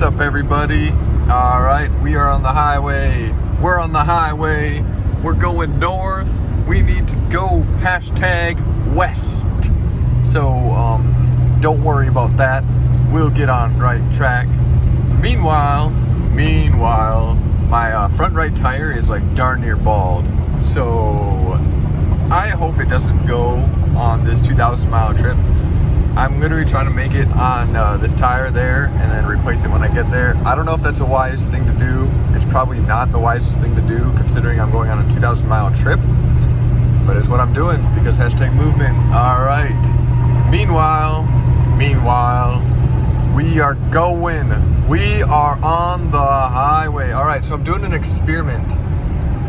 up, everybody? All right, we are on the highway. We're on the highway. We're going north. We need to go #west. So, don't worry about that. We'll get on right track. Meanwhile, my front right tire is like darn near bald. So, I hope it doesn't go on this 2,000-mile trip. I'm literally trying to make it on this tire there and then replace it when I get there. I don't know if that's a wise thing to do. It's probably not the wisest thing to do considering I'm going on a 2,000-mile trip. But it's what I'm doing because #movement. All right. Meanwhile, we are going. We are on the highway. All right, so I'm doing an experiment.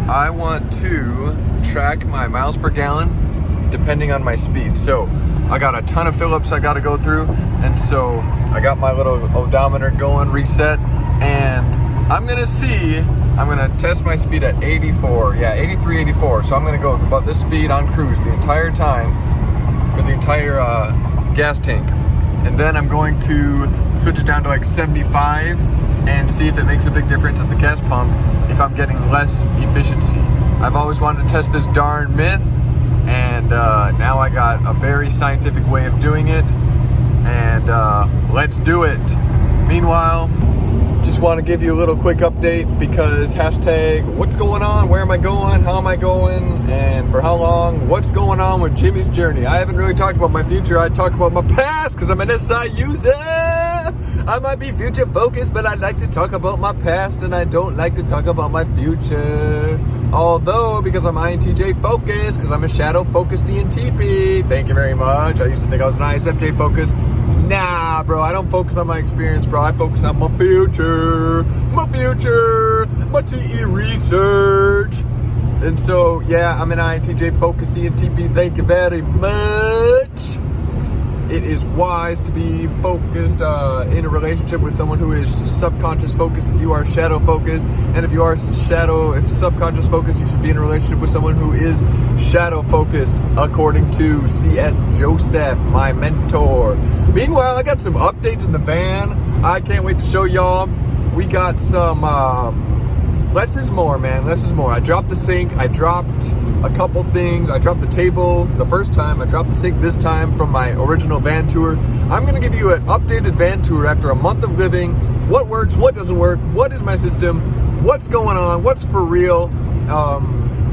I want to track my miles per gallon depending on my speed. So I got a ton of fill-ups I got to go through, and so I got my little odometer going, reset, and I'm gonna test my speed at 84, 83, 84. So I'm gonna go with about this speed on cruise the entire time for the entire gas tank, and then I'm going to switch it down to like 75 and see if it makes a big difference at the gas pump if I'm getting less efficiency. I've always wanted to test this darn myth, and now I got a very scientific way of doing it, and let's do it. Meanwhile, just want to give you a little quick update because what's going on, where am I going, how am I going, and for how long, what's going on with Jimmy's journey. I haven't really talked about my future. I talk about my past because I'm an SI user. I might be future focused, but I like to talk about my past and I don't like to talk about my future. Although, because I'm INTJ focused, because I'm a shadow focused ENTP. Thank you very much. I used to think I was an ISFJ focused. Nah, bro, I don't focus on my experience, bro. I focus on my future, my TE research. And so, yeah, I'm an INTJ focused ENTP. Thank you very much. It is wise to be focused in a relationship with someone who is subconscious focused if you are shadow focused. And if you are subconscious focused, you should be in a relationship with someone who is shadow focused, according to C.S. Joseph, my mentor. Meanwhile, I got some updates in the van. I can't wait to show y'all. We got some less is more, man. Less is more. I dropped the sink. I dropped a couple things. I dropped the table the first time. I dropped the sink this time from my original van tour. I'm going to give you an updated van tour after a month of living. What works, what doesn't work, what is my system, what's going on, what's for real.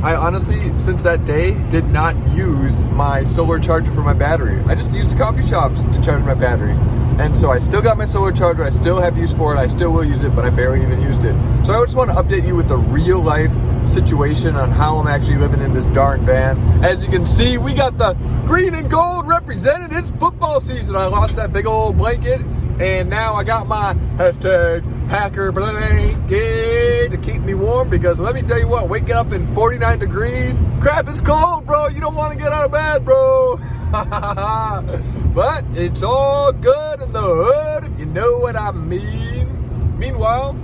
I honestly, since that day, did not use my solar charger for my battery. I just used coffee shops to charge my battery. And so I still got my solar charger, I still have use for it, I still will use it, but I barely even used it. So I just want to update you with the real life situation on how I'm actually living in this darn van. As you can see, we got the green and gold represented. It's football season. I lost that big old blanket, and now I got my #Packer blanket to keep me warm, because let me tell you what, waking up in 49 degrees, crap, it's cold, bro. You don't want to get out of bed, bro. But it's all good in the hood, if you know what I mean. Meanwhile,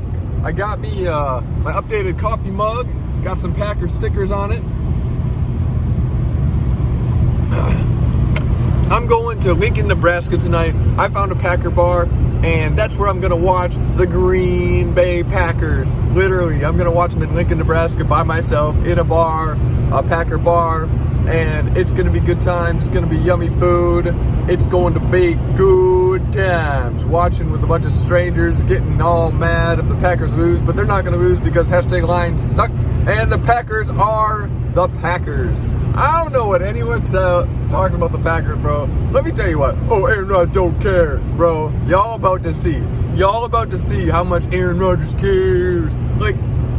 I got me my updated coffee mug, got some Packer stickers on it. I'm going to Lincoln, Nebraska tonight. I found a Packer bar, and that's where I'm going to watch the Green Bay Packers. Literally, I'm going to watch them in Lincoln, Nebraska by myself in a bar, a Packer bar, and it's going to be good times. It's going to be yummy food. It's going to be good times. Watching with a bunch of strangers, getting all mad if the Packers lose, but they're not going to lose because #Lions suck, and the Packers are the Packers. I don't know what anyone's talking about the Packers, bro. Let me tell you what. Oh, Aaron Rodgers don't care, bro. Y'all about to see how much Aaron Rodgers cares. Like,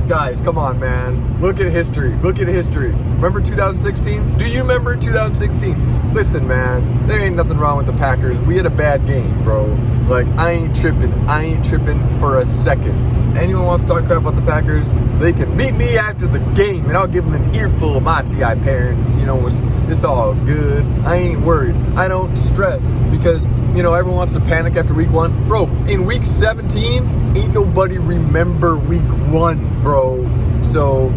guys, come on, man. Look at history. Remember 2016? Do you remember 2016? Listen, man, there ain't nothing wrong with the Packers. We had a bad game, bro. Like, I ain't tripping for a second. Anyone wants to talk crap about the Packers, they can meet me after the game, and I'll give them an earful of my TI parents. You know, it's all good. I ain't worried. I don't stress because, you know, everyone wants to panic after week 1. Bro, in week 17, ain't nobody remember week 1, bro. So,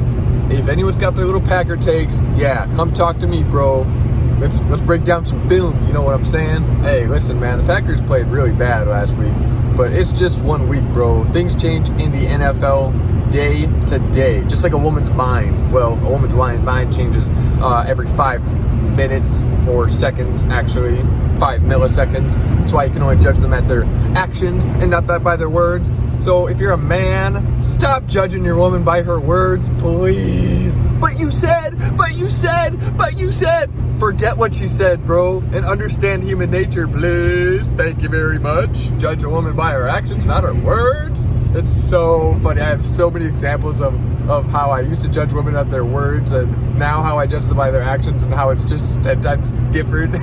if anyone's got their little Packer takes, yeah, come talk to me, bro. let's break down some film. You know what I'm saying? Hey, listen, man. The Packers played really bad last week, but it's just 1 week, bro. Things change in the NFL day to day, just like a woman's mind. Well, a woman's mind changes every 5 minutes or seconds, actually 5 milliseconds. That's why you can only judge them at their actions and not that by their words. So if you're a man, stop judging your woman by her words, please. But you said. Forget what she said, bro, and understand human nature, please. Thank you very much. Judge a woman by her actions, not her words. It's so funny. I have so many examples of how I used to judge women at their words and now how I judge them by their actions and how it's just 10 times different.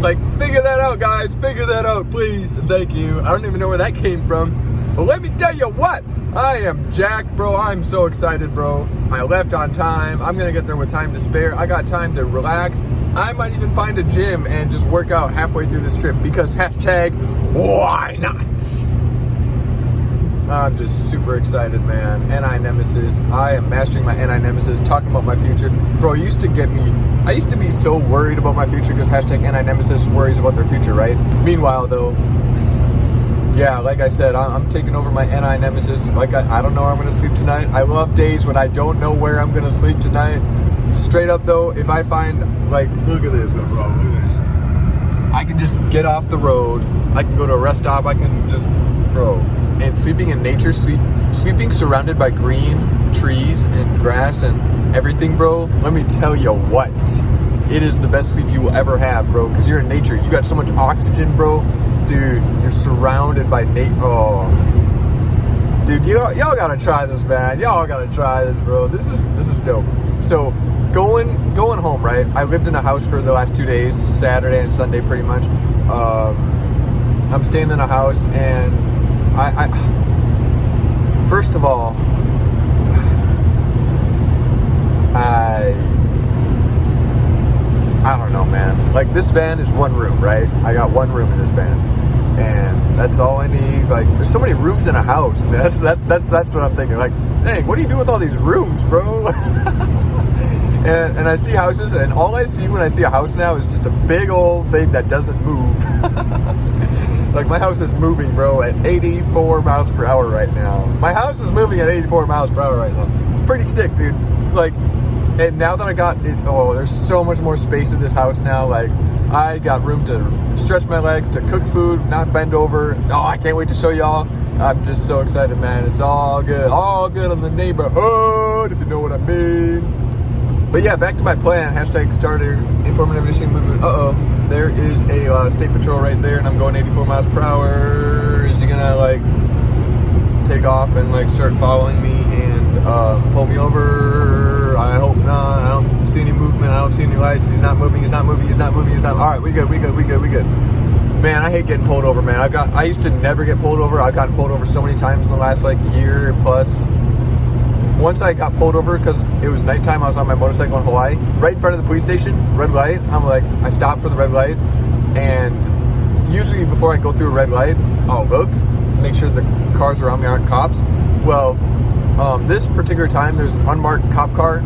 Like, figure that out, guys. Figure that out, please. Thank you. I don't even know where that came from. But let me tell you what. I am jacked, bro. I'm so excited, bro. I left on time. I'm going to get there with time to spare. I got time to relax. I might even find a gym and just work out halfway through this trip because hashtag why not? I'm just super excited, man. NI Nemesis. I am mastering my NI Nemesis, talking about my future. Bro, it used to get me. I used to be so worried about my future because hashtag NI Nemesis worries about their future, right? Meanwhile, though, yeah, like I said, I'm taking over my NI Nemesis. Like, I don't know where I'm going to sleep tonight. I love days when I don't know where I'm going to sleep tonight. Straight up, though, if I find, like, look at this, bro, look at this. I can just get off the road. I can go to a rest stop. I can just, bro. And sleeping in nature, sleeping surrounded by green trees and grass and everything, bro, let me tell you what. It is the best sleep you will ever have, bro, because you're in nature. You got so much oxygen, bro. Dude, you're surrounded by nature. Oh, dude, y'all gotta try this, man. Y'all gotta try this, bro. This is dope. So going home, right? I lived in a house for the last 2 days, Saturday and Sunday, pretty much. I'm staying in a house, and I first of all, I don't know, man. Like, this van is 1 room, right? I got 1 room in this van, and that's all I need. Like, there's so many rooms in a house. That's what I'm thinking. Like, dang, what do you do with all these rooms, bro? and I see houses, and all I see when I see a house now is just a big old thing that doesn't move. Like, my house is moving, bro, at 84 miles per hour right now. My house is moving at 84 miles per hour right now. It's pretty sick, dude. Like, and now that I got it, there's so much more space in this house now. Like, I got room to stretch my legs, to cook food, not bend over. Oh, I can't wait to show y'all. I'm just so excited, man. It's all good on the neighborhood, if you know what I mean. But yeah, back to my plan. Hashtag starter, informative initiating movement. There is a state patrol right there, and I'm going 84 miles per hour. Is he gonna, like, take off and, like, start following me and pull me over? I hope not. I don't see any movement. I don't see any lights. He's not moving. All right, we good. Man, I hate getting pulled over, man. I used to never get pulled over. I've gotten pulled over so many times in the last, like, year plus. Once I got pulled over because it was nighttime. I was on my motorcycle in Hawaii, right in front of the police station, red light. I stopped for the red light, and usually before I go through a red light, I'll look, make sure the cars around me aren't cops. Well, this particular time, there's an unmarked cop car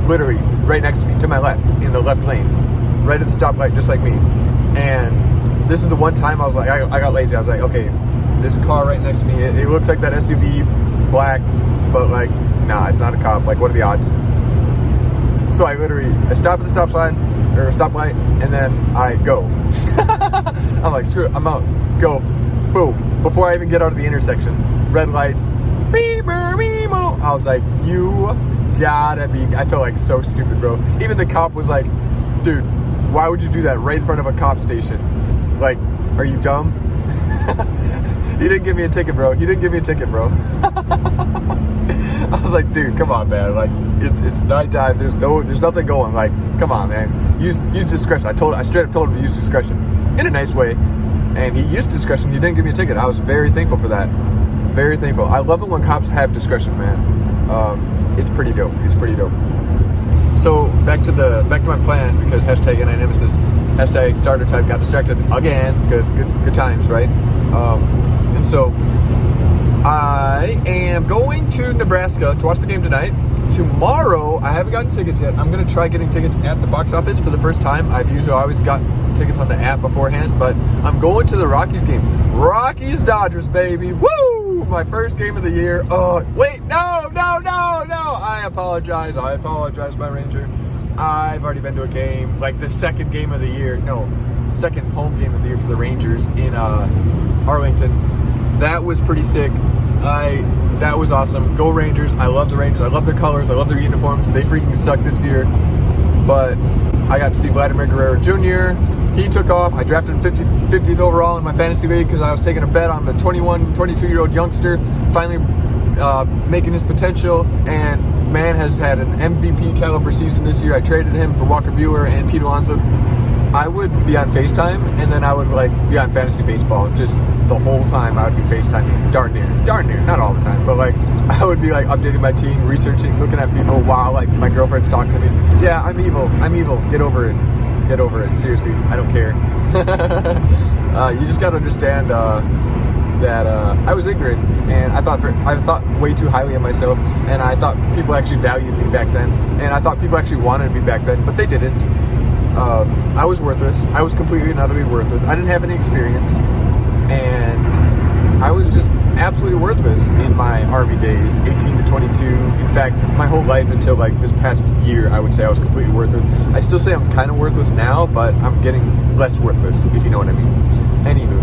literally right next to me, to my left, in the left lane, right at the stoplight, just like me. And this is the one time I was like, I got lazy. I was like, okay, this car right next to me, it looks like that SUV, black, but, like, nah, it's not a cop. Like, what are the odds? So I stop at the stop sign, or stoplight, and then I go. I'm like, screw it, I'm out. Go. Boom. Before I even get out of the intersection. Red lights. Beeper, beemo. I was like, you gotta be. I felt like so stupid, bro. Even the cop was like, dude, why would you do that right in front of a cop station? Like, are you dumb? He didn't give me a ticket, bro. I was like, dude, come on, man. Like, it's nighttime. There's nothing going. Like, come on, man. Use discretion. I straight up told him to use discretion in a nice way, and he used discretion. He didn't give me a ticket. I was very thankful for that. Very thankful. I love it when cops have discretion, man. It's pretty dope. So back to my plan, because hashtag NI Nemesis, hashtag starter type got distracted again, because good times, right? And so I am going to Nebraska to watch the game tonight. tomorrow, I haven't gotten tickets yet. I'm going to try getting tickets at the box office for the first time. I've usually always got tickets on the app beforehand, but I'm going to the Rockies game. Rockies Dodgers, baby. Woo! My first game of the year. Oh, wait, no. I apologize, my Ranger. I've already been to a game, like the second game of the year. No, second home game of the year for the Rangers in Arlington. That was pretty sick. That was awesome. Go Rangers. I love the Rangers. I love their colors. I love their uniforms. They freaking suck this year. But I got to see Vladimir Guerrero Jr. He took off. I drafted him 50th overall in my fantasy league because I was taking a bet on the 22-year-old youngster finally making his potential. And man has had an MVP caliber season this year. I traded him for Walker Buehler and Pete Alonso. I would be on FaceTime, and then I would be on fantasy baseball. Just the whole time I would be FaceTiming, darn near, not all the time, but I would be updating my team, researching, looking at people while my girlfriend's talking to me. Yeah, I'm evil, get over it, seriously, I don't care. You just gotta understand that I was ignorant, and I thought way too highly of myself, and I thought people actually valued me back then, and I thought people actually wanted me back then, but they didn't. I was worthless. I was completely and utterly worthless. I didn't have any experience, and I was just absolutely worthless in my Army days, 18 to 22. In fact, my whole life until this past year, I would say I was completely worthless. I still say I'm kind of worthless now, but I'm getting less worthless, if you know what I mean. Anywho,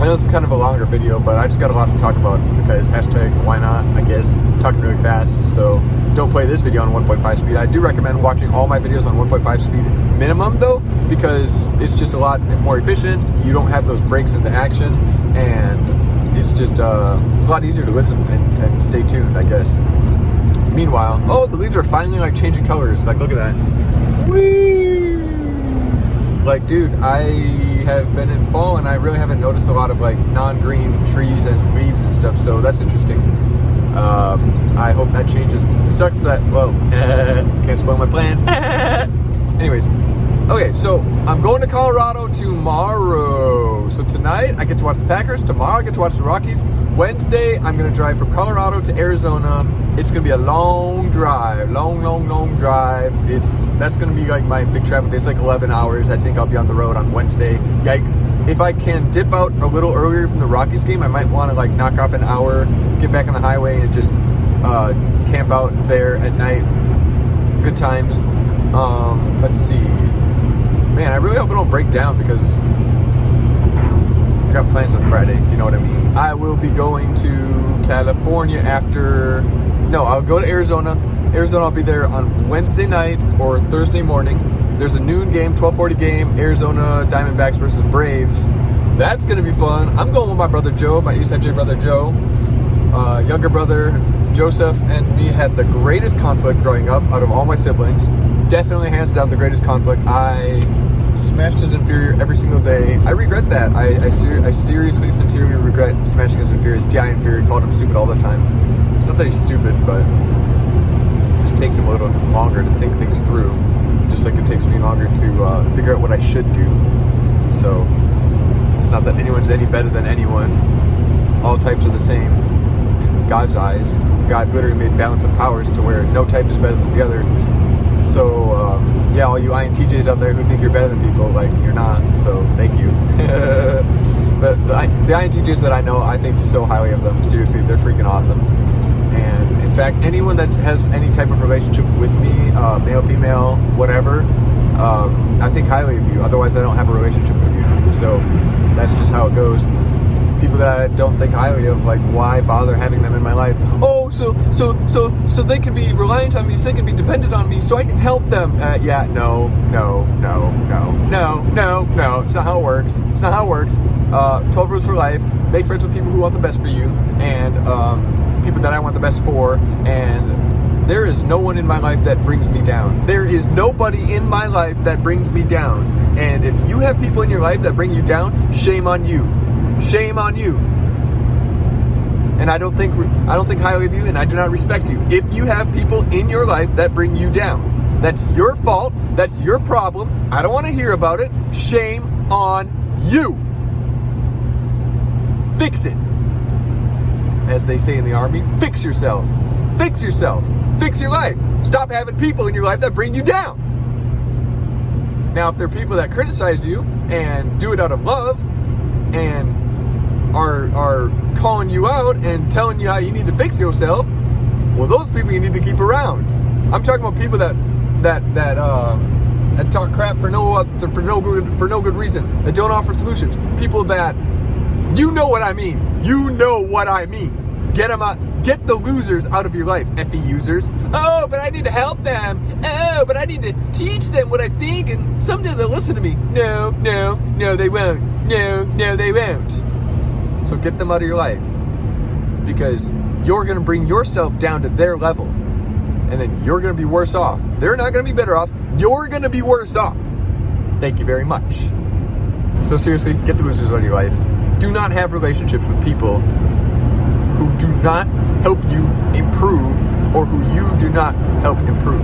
I know this is kind of a longer video, but I just got a lot to talk about because hashtag why not, I guess. I'm talking really fast, so don't play this video on 1.5 speed. I do recommend watching all my videos on 1.5 speed minimum though, because it's just a lot more efficient. You don't have those breaks into action, and it's just it's a lot easier to listen and stay tuned, I guess. Meanwhile, oh, the leaves are finally changing colors. Look at that. Whee! Dude, I have been in fall and I really haven't noticed a lot of non-green trees and leaves and stuff, so that's interesting. I hope that changes. It sucks that, well, can't spoil my plans. Anyways, okay, so I'm going to Colorado tomorrow. So tonight I get to watch the Packers. Tomorrow I get to watch the Rockies. Wednesday I'm going to drive from Colorado to Arizona. It's going to be a long drive, long drive. That's going to be my big travel day. It's 11 hours. I think I'll be on the road on Wednesday. Yikes. If I can dip out a little earlier from the Rockies game, I might want to knock off an hour, get back on the highway and just camp out there at night. Good times. Let's see. Man, I really hope I don't break down because I got plans on Friday, if you know what I mean. I will be going to California I'll go to Arizona. I'll be there on Wednesday night or Thursday morning. There's a noon game, 12:40 game, Arizona Diamondbacks versus Braves. That's going to be fun. I'm going with my brother Joe, my East J brother Joe. Younger brother Joseph and me had the greatest conflict growing up out of all my siblings. Definitely hands down the greatest conflict. I smashed his inferior every single day. I regret that. I seriously, sincerely regret smashing his inferior. His TI inferior, called him stupid all the time. It's not that he's stupid, but it just takes him a little longer to think things through. Just like it takes me longer to figure out what I should do. So it's not that anyone's any better than anyone. All types are the same in God's eyes. God literally made balance of powers to where no type is better than the other. So yeah, all you INTJs out there who think you're better than people, you're not. So thank you. But the INTJs that I know, I think so highly of them. Seriously, they're freaking awesome. And in fact, anyone that has any type of relationship with me, male, female, whatever, I think highly of you. Otherwise, I don't have a relationship with you. So that's just how it goes. People that I don't think highly of, why bother having them in my life? Oh, so they can be reliant on me, so they can be dependent on me, so I can help them. Yeah, no. It's not how it works. 12 rules for life. Make friends with people who want the best for you, and people that I want the best for, and there is no one in my life that brings me down. There is nobody in my life that brings me down. And if you have people in your life that bring you down, shame on you. Shame on you. And I don't think highly of you, and I do not respect you. If you have people in your life that bring you down, that's your fault. That's your problem. I don't want to hear about it. Shame on you. Fix it. As they say in the Army, fix yourself. Fix yourself. Fix your life. Stop having people in your life that bring you down. Now, if there are people that criticize you and do it out of love and are calling you out and telling you how you need to fix yourself, well, those people you need to keep around. I'm talking about people that talk crap for no good reason, that don't offer solutions. People that, you know what I mean. You know what I mean. Get them out. Get the losers out of your life, effing users. Oh, but I need to help them. Oh, but I need to teach them what I think, and someday they'll listen to me. No, they won't. No, they won't. So get them out of your life, because you're going to bring yourself down to their level, and then you're going to be worse off. They're not going to be better off. You're going to be worse off. Thank you very much. So seriously, get the losers out of your life. Do not have relationships with people who do not help you improve, or who you do not help improve.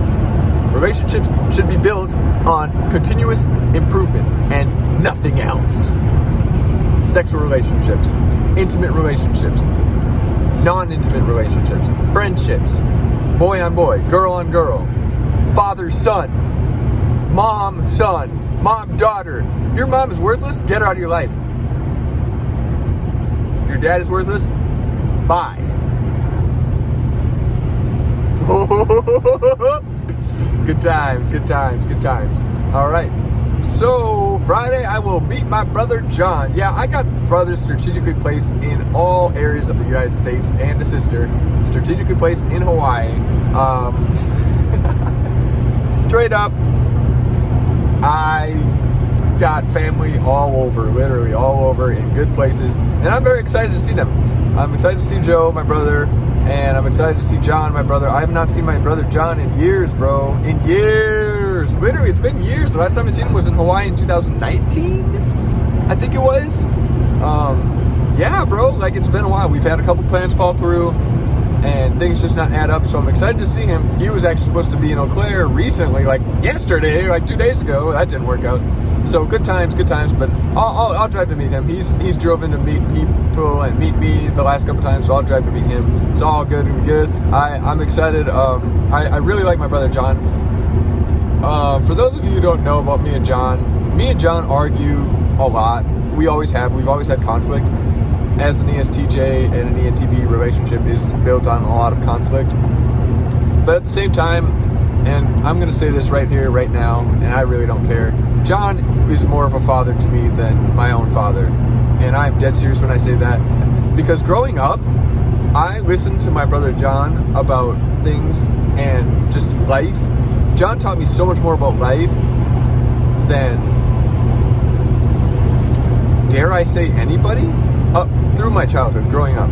Relationships should be built on continuous improvement and nothing else. Sexual relationships, intimate relationships, non-intimate relationships, friendships, boy on boy, girl on girl, father son, mom son, mom daughter. If your mom is worthless, get her out of your life. If your dad is worthless, bye. Good times. All right. So Friday, I will meet my brother John. Yeah, I got brothers strategically placed in all areas of the United States, and a sister strategically placed in Hawaii. Straight up, I got family all over, literally all over, in good places, and I'm very excited to see them. I'm excited to see Joe, my brother, and I'm excited to see John, my brother. I have not seen my brother John in years, bro. In years. Literally, it's been years. The last time I seen him was in Hawaii in 2019, I think it was. Yeah, bro, like, it's been a while. We've had a couple plans fall through, and things just not add up, so I'm excited to see him. He was actually supposed to be in Eau Claire recently, like yesterday, like 2 days ago. That didn't work out. So good times, but I'll drive to meet him. He's driven to meet people and meet me the last couple times, so I'll drive to meet him. It's all good and good. I'm excited. I really like my brother John. For those of you who don't know about me and John argue a lot. We always have. We've always had conflict. As an ESTJ and an ENTP, relationship is built on a lot of conflict. But at the same time, and I'm going to say this right here, right now, and I really don't care, John is more of a father to me than my own father. And I'm dead serious when I say that. Because growing up, I listened to my brother John about things and just life. John taught me so much more about life than, dare I say, anybody? Through my childhood, growing up.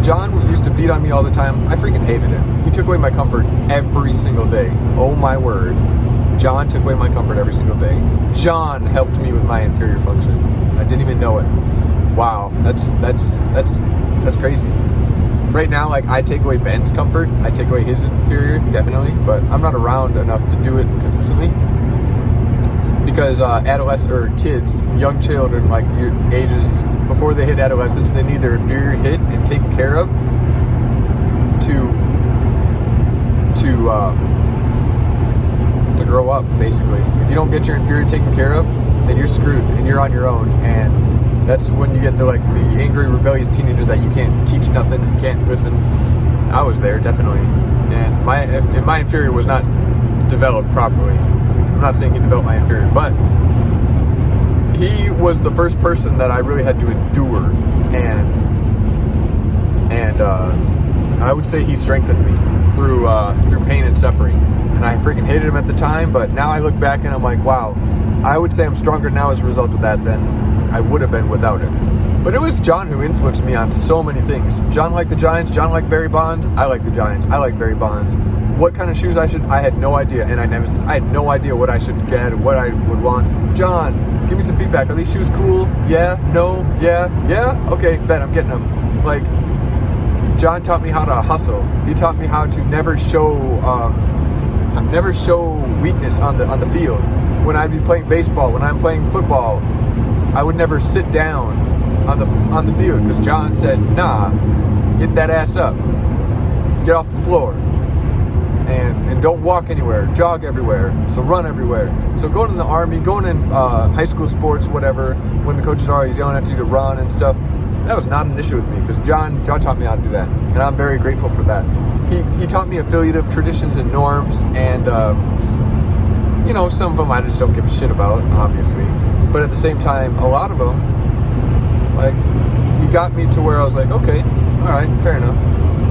John used to beat on me all the time. I freaking hated him. He took away my comfort every single day. Oh my word. John took away my comfort every single day. John helped me with my inferior function. I didn't even know it. Wow, that's crazy. Right now, like, I take away Ben's comfort. I take away his inferior, definitely, but I'm not around enough to do it consistently. Because adolescent or kids, young children, like your ages before they hit adolescence, they need their inferior hit and taken care of to grow up. Basically, if you don't get your inferior taken care of, then you're screwed and you're on your own. And that's when you get the angry, rebellious teenager that you can't teach nothing and can't listen. I was there, definitely, and my inferior was not developed properly. I'm not saying he developed my inferior, but he was the first person that I really had to endure, and I would say he strengthened me through pain and suffering. And I freaking hated him at the time, but now I look back and I'm like, wow, I would say I'm stronger now as a result of that than I would have been without him. But it was John who influenced me on so many things. John liked the Giants. John liked Barry Bonds. I like the Giants. I like Barry Bonds. What kind of shoes I had no idea. And I had no idea what I should get, what I would want. John, give me some feedback. Are these shoes cool? Yeah? No? Yeah? Yeah? Okay, bet I'm getting them. Like, John taught me how to hustle. He taught me how to never show weakness on the field. When I'd be playing baseball, when I'm playing football, I would never sit down on the field because John said, nah, get that ass up. get off the floor. And don't walk anywhere, jog everywhere, so run everywhere. So going in the Army, going in high school sports, whatever, when the coaches are always yelling at you to run and stuff, that was not an issue with me, because John taught me how to do that, and I'm very grateful for that. He taught me affiliative traditions and norms, and some of them I just don't give a shit about, obviously, but at the same time, a lot of them, like, he got me to where I was like, okay, all right, fair enough,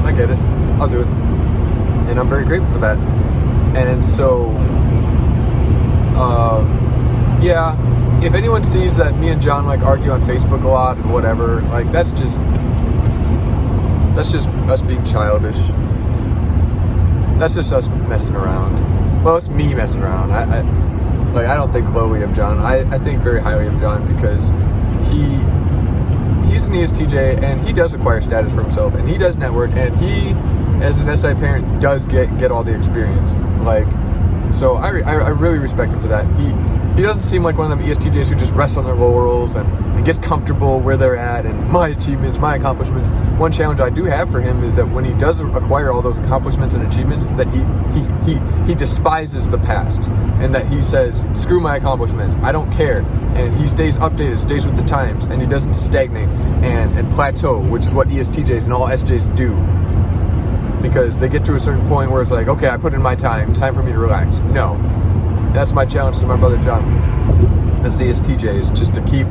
I get it, I'll do it. And I'm very grateful for that. And so, yeah, if anyone sees that me and John like argue on Facebook a lot and whatever, like that's just us being childish. That's just us messing around. Well, it's me messing around. I don't think lowly of John. I think very highly of John, because he's an ESTJ and he does acquire status for himself, and he does network, and he, as an SI parent, does get all the experience. Like, so I really respect him for that. He doesn't seem like one of them ESTJs who just rests on their laurels and gets comfortable where they're at and my achievements, my accomplishments. One challenge I do have for him is that when he does acquire all those accomplishments and achievements, that he despises the past, and that he says, screw my accomplishments, I don't care. And he stays updated, stays with the times, and he doesn't stagnate and plateau, which is what ESTJs and all SJs do. Because they get to a certain point where it's like, okay, I put in my time, it's time for me to relax. No. That's my challenge to my brother John as an ESTJ, is just to keep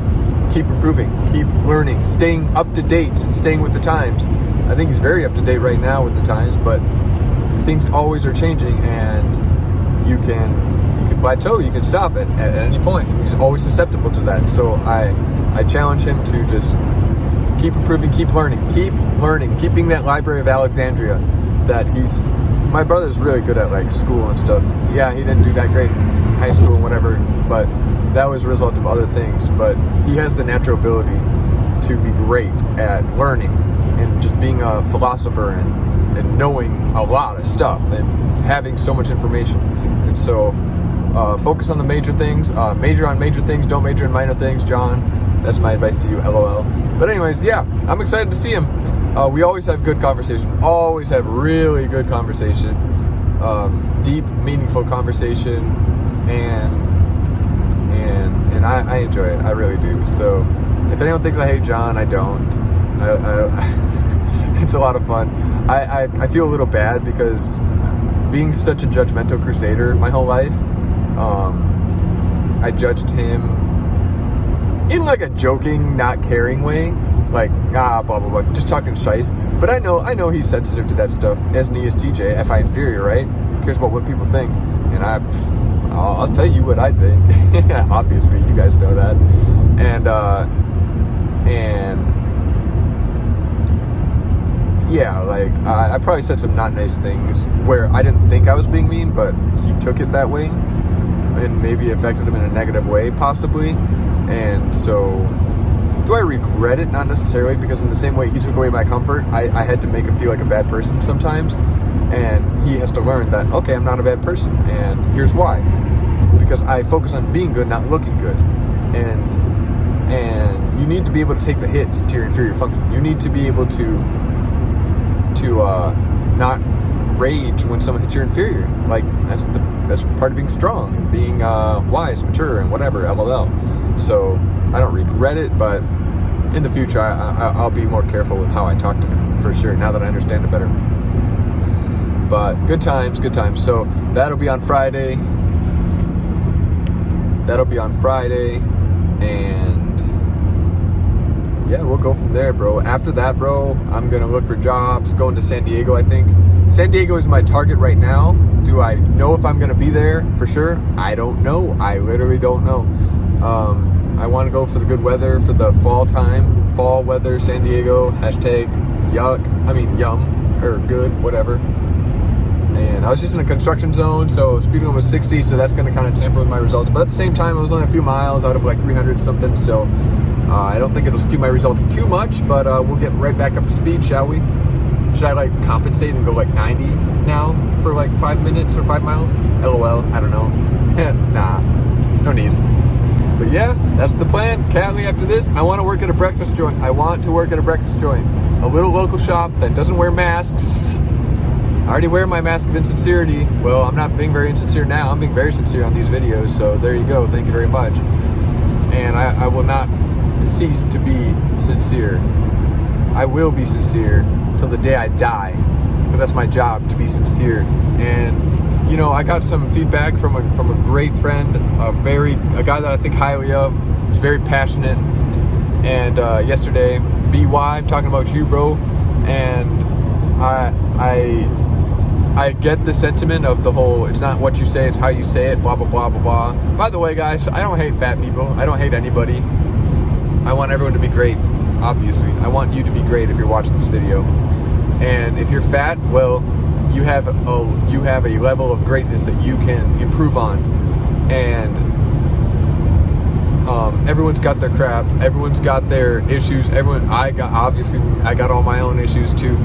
improving, keep learning, staying up to date, staying with the times. I think he's very up to date right now with the times, but things always are changing, and you can plateau, you can stop at any point. He's always susceptible to that. So I challenge him to just keep improving, keep learning, keeping that Library of Alexandria that my brother's really good at, like, school and stuff. Yeah, he didn't do that great in high school and whatever, but that was a result of other things. But he has the natural ability to be great at learning and just being a philosopher and knowing a lot of stuff and having so much information. And so focus on the major things, major on major things, don't major in minor things, John. That's my advice to you, LOL. But anyways, yeah, I'm excited to see him. We always have good conversation, always have really good conversation, deep, meaningful conversation, and I enjoy it. I really do. So if anyone thinks I hate John, I don't. It's a lot of fun. I feel a little bad because being such a judgmental crusader my whole life, I judged him in like a joking, not caring way, like, blah, blah, blah, just talking shice. But I know he's sensitive to that stuff as an ESTJ, FI inferior, right? Cares about what people think. And I'll tell you what I think. Obviously, you guys know that. And yeah, like, I probably said some not nice things where I didn't think I was being mean, but he took it that way, and maybe affected him in a negative way, possibly. And so, do I regret it? Not necessarily, because in the same way he took away my comfort, I had to make him feel like a bad person sometimes. And he has to learn that, okay, I'm not a bad person, and here's why. Because I focus on being good, not looking good. And you need to be able to take the hits to your inferior function. You need to be able to not rage when someone hits your inferior. Like, that's part of being strong and being wise, mature, and whatever, LOL. So I don't regret it, but in the future I'll be more careful with how I talk to him, for sure, now that I understand it better. But good times. So that'll be on Friday. And yeah, we'll go from there, bro. After that, bro, I'm gonna look for jobs, going to San Diego, I think. San Diego is my target right now. Do I know if I'm gonna be there for sure? I don't know. I literally don't know. I want to go for the good weather, for the fall weather, San Diego, #yum, or good, whatever. And I was just in a construction zone, so speed limit was 60, so that's going to kind of tamper with my results. But at the same time, it was only a few miles out of like 300 something, so I don't think it'll skew my results too much, but we'll get right back up to speed, shall we? Should I like compensate and go like 90 now for like 5 minutes or 5 miles? LOL, I don't know. Nah, no need. But yeah, that's the plan. Cali, after this, I want to work at a breakfast joint. A little local shop that doesn't wear masks. I already wear my mask of insincerity. Well, I'm not being very insincere now. I'm being very sincere on these videos. So there you go. Thank you very much. And I will not cease to be sincere. I will be sincere till the day I die, because that's my job, to be sincere. And you know, I got some feedback from a great friend, a guy that I think highly of, who's very passionate. And yesterday, BY, I'm talking about you, bro. And I get the sentiment of the whole, it's not what you say, it's how you say it, blah, blah, blah, blah, blah. By the way, guys, I don't hate fat people. I don't hate anybody. I want everyone to be great, obviously. I want you to be great if you're watching this video. And if you're fat, well, you have a level of greatness that you can improve on. And everyone's got their crap. Everyone's got their issues. I got all my own issues too.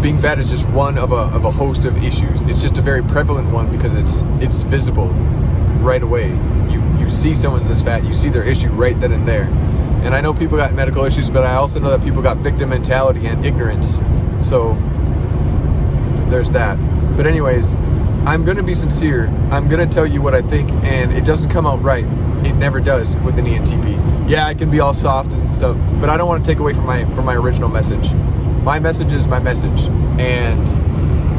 Being fat is just one of a host of issues. It's just a very prevalent one because it's visible right away. You see someone that's fat, you see their issue right then and there. And I know people got medical issues, but I also know that people got victim mentality and ignorance. So there's that. But anyways, I'm gonna be sincere. I'm gonna tell you what I think, and it doesn't come out right. It never does with an ENTP. Yeah, I can be all soft and stuff, but I don't want to take away from my original message. My message is my message, and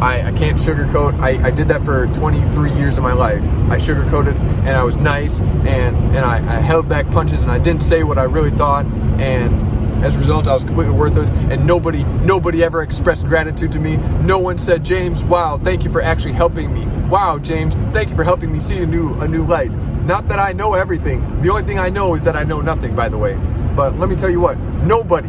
I can't sugarcoat. I did that for 23 years of my life. I sugarcoated, and I was nice, and I held back punches, and I didn't say what I really thought, and as a result, I was completely worthless, and nobody ever expressed gratitude to me. No one said, James, wow, thank you for actually helping me. Wow, James, thank you for helping me see a new light. Not that I know everything. The only thing I know is that I know nothing, by the way. But let me tell you what, nobody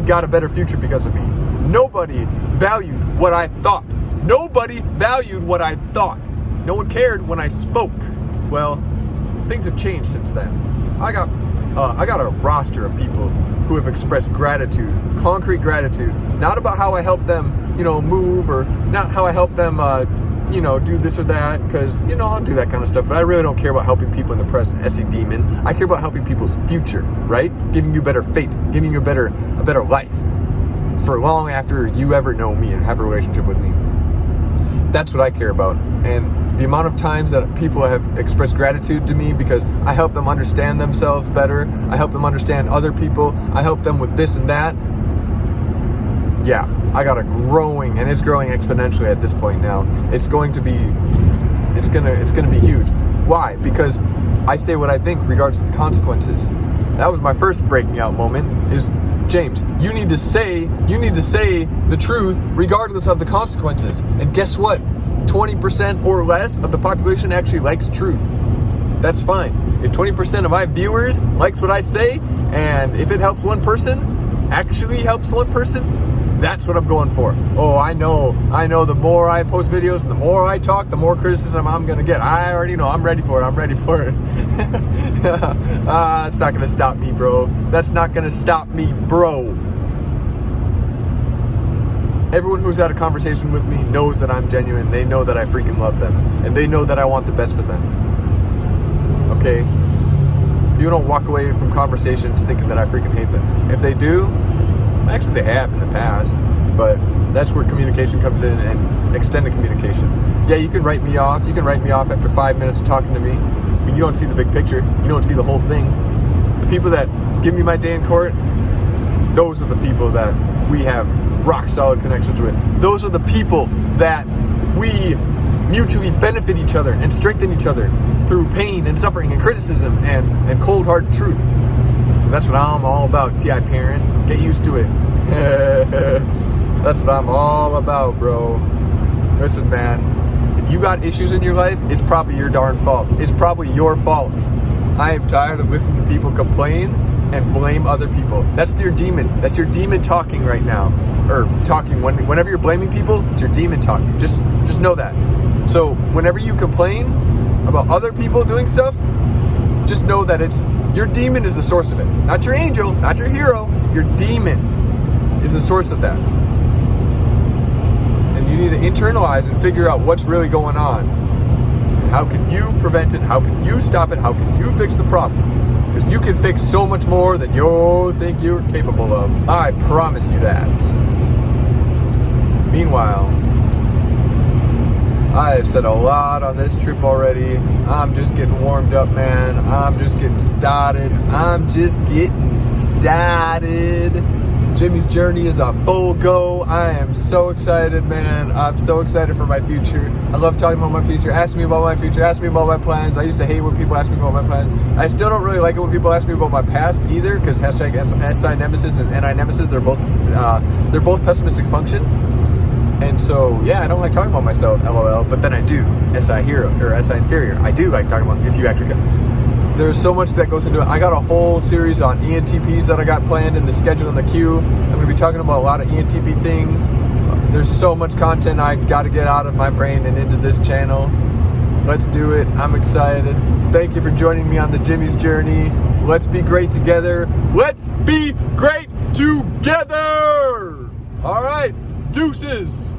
got a better future because of me. Nobody valued what I thought. Nobody valued what I thought. No one cared when I spoke. Well, things have changed since then. I got a roster of people who have expressed gratitude, concrete gratitude, not about how I help them, move, or not how I help them, do this or that, because, I'll do that kind of stuff, but I really don't care about helping people in the present, SE Demon. I care about helping people's future, right? Giving you better fate, giving you a better life for long after you ever know me and have a relationship with me. That's what I care about. And the amount of times that people have expressed gratitude to me because I help them understand themselves better, I help them understand other people, I help them with this and that. Yeah, I got a growing, and it's growing exponentially at this point now. It's gonna be huge. Why? Because I say what I think regards to the consequences. That was my first breaking out moment, is James, you need to say the truth regardless of the consequences. And guess what? 20% or less of the population actually likes truth. That's fine. If 20% of my viewers likes what I say, and if it helps one person, actually helps one person, that's what I'm going for. Oh, I know, the more I post videos, the more I talk, the more criticism I'm gonna get. I already know, I'm ready for it. It's not gonna stop me, bro. That's not gonna stop me, bro. Everyone who's had a conversation with me knows that I'm genuine. They know that I freaking love them. And they know that I want the best for them. Okay? You don't walk away from conversations thinking that I freaking hate them. If they do, actually they have in the past, but that's where communication comes in, and extended communication. Yeah, you can write me off. You can write me off after 5 minutes of talking to me, but you don't see the big picture. You don't see the whole thing. The people that give me my day in court, those are the people that we have rock solid connections with. Those are the people that we mutually benefit each other and strengthen each other through pain and suffering and criticism and cold hard truth. That's what I'm all about, T.I. Parent. Get used to it. That's what I'm all about, bro. Listen, man, if you got issues in your life, it's probably your darn fault. It's probably your fault. I am tired of listening to people complain and blame other people. That's your demon. That's your demon talking right now. Or talking, whenever you're blaming people, it's your demon talking. Just know that. So whenever you complain about other people doing stuff, just know that it's your demon is the source of it. Not your angel, not your hero. Your demon is the source of that. And you need to internalize and figure out what's really going on. And how can you prevent it? How can you stop it? How can you fix the problem? Because you can fix so much more than you think you're capable of. I promise you that. Meanwhile, I have said a lot on this trip already. I'm just getting warmed up, man. I'm just getting started. Jimmy's Journey is a full go. I am so excited, man. I'm so excited for my future. I love talking about my future. Ask me about my future. Ask me about my plans. I used to hate when people ask me about my plans. I still don't really like it when people ask me about my past either, because hashtag SI Nemesis and NI Nemesis, they're both pessimistic functions. And so, yeah, I don't like talking about myself, LOL, but then I do, SI Hero, or SI Inferior. I do like talking about, if you actually can. There's so much that goes into it. I got a whole series on ENTPs that I got planned in the schedule in the queue. I'm going to be talking about a lot of ENTP things. There's so much content I got to get out of my brain and into this channel. Let's do it. I'm excited. Thank you for joining me on the Jimmy's Journey. Let's be great together. Let's be great together! All right, deuces.